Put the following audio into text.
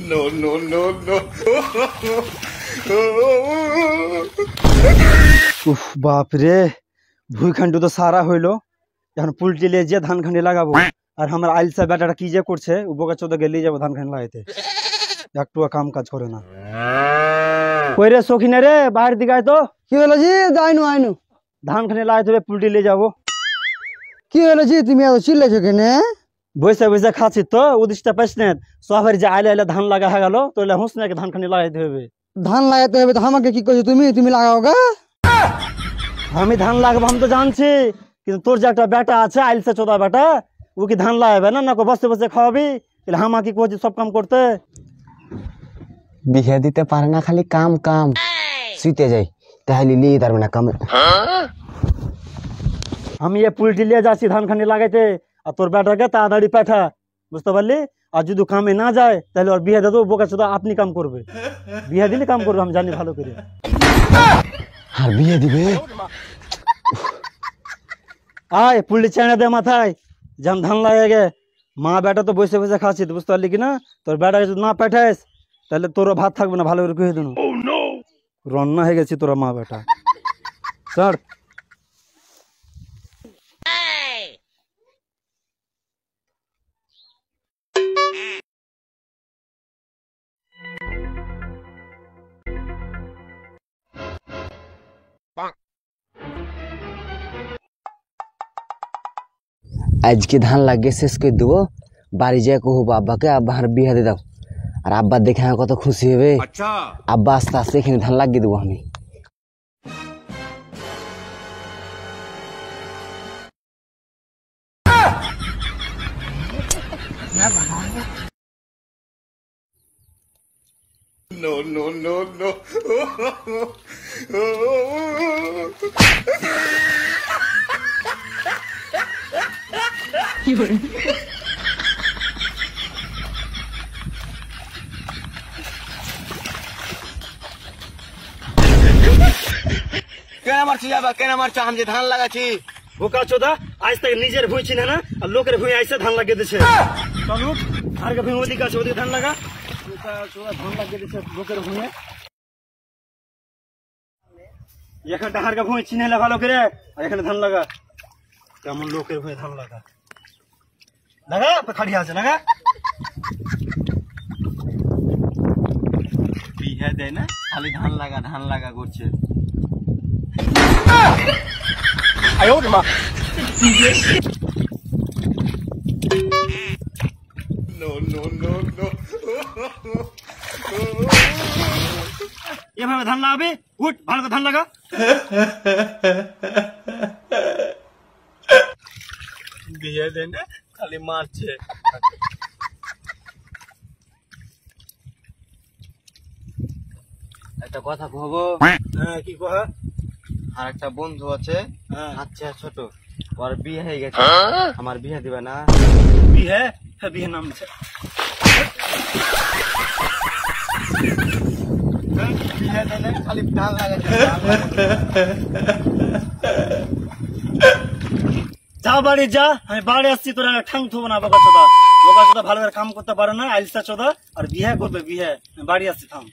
No, no, no, no. উফ বাপ রে ভুইখান্ডু তো সারা হইলো এখন পুলটি লিয়ে যে ধান খান্ডি লাগাবো আর আমার আইলসা বেটাটা কি যে করছে উবোকা চোদা গেলেই যাবো ধান খান্ডি লাগাইতে একটু কাম কাজ করে না কই রে সখিনা রে বাইরের দিকে আয় তো কি হলো জি আইনু আইনু ধান খান্ডি লাগাইতে হবে পুলটি লিয়ে যাবো কি হলো জি তুমি এত চিল্লাইছো কেন বসে বসে খাচ্ছি তো উদিশটা পাইস না সবাই যে আইলে আইলে ধান লাগা হয়ে গেল তাহলে হুঁস নাকি ধান খান্ডি লাগাইতে হবে ধান লাগাতে হবে তো আমাকে কি করছো তুমি তুমি লাগাও গা আমি ধান লাগাবো আমি তো জানছি কিন্তু তোর যে একটা বেটা আছে আইলসা চোদা বেটা ও কি ধান লাগাবে না না বসে বসে খাওয়াবি তাহলে হামা কি করছি সব কাম করতে বিহে দিতে পারে না খালি কাম কাম শুইতে যাই তাহলে নিয়ে পারবে না কামে আমি এ পুলটি লিয়ে যাচ্ছি ধান খানি লাগাইতে আর তোর বেটাকে তাড়াতাড়ি পাঠা বুঝতে পারলি আর যদি কামে না যায় তাহলে ওর বিয়ে দেবো বোকা চোদা আপনি কাম করবে বিয়ে দিলে কাম করবে আমি জানি ভালো করে আর বিয়ে দিবে আয় পুলটি চেনে দে মাথায় যেন ধান লাগে গে মা বেটা তো বসে বসে খাচ্ছি বুঝতে পারলি কি না তোর বেটাকে যদি না পাঠাইস তাহলে তোরও ভাত থাকবে না ভালো করে কহে দিন রন্না হয়ে গেছি তোরা মা বেটা স্যার আজকে ধান লাগিয়ে শেষ করে দেবো বাড়ি যায় কহবো আব্বাকে আব্বা আর বিয়ে দিয়ে দাও আর আব্বা দেখে আমার কত খুশি হবে আব্বা আস্তে আস্তে এখানে ধান লাগিয়ে দেবো আমি No, no, no, no. কেন মারছি যাবা কেন মারছো আমি যে ধান লাগাচ্ছি বোকা চোদা আজ থেকে নিজের ভুঁই চিনে না আর লোকের ভুঁই আইসে ধান লাগিয়ে দিচ্ছে চলু আর ভুঁই ওদিকে আছে ওদিকে ধান লাগা বোকা চোদা ধান লাগিয়ে দিচ্ছে লোকের ভুঁয়ে এখানটা হারকা ভুঁই চিনে এলে ভালো করে আর এখানে ধান লাগা কেমন লোকের ভুঁয়ে ধান লাগা লাগা খাড়ি আছে লাগা বিয়ে দেয় না খালি ধান লাগা করছে No, no, no, no. এভাবে ধান লাগাবে উঠ ভালো করে ধান লাগা বিয়ে দেয় না খালি মারছে একটা কথা কহবো হ্যাঁ কি কহা আর একটা বন্ধু আছে হ্যাঁ আচ্ছা ছোট ওর বিয়ে হয়ে গেছে আমার বিয়ে দিবে না বিহে হ্যাঁ বিহে নাম দিচ্ছে বিয়ে দেয় না খালি ধান লাগাচ্ছে যা বাড়ি যা আমি বাড়ি আসছি তোরা ঠাং থবো না বোকা চোদা বোকা চোদা ভালো করে কাম করতে পারে না আইলসা চোদা আর বিয়ে করবে বিয়ে বাড়ি আসছি থাম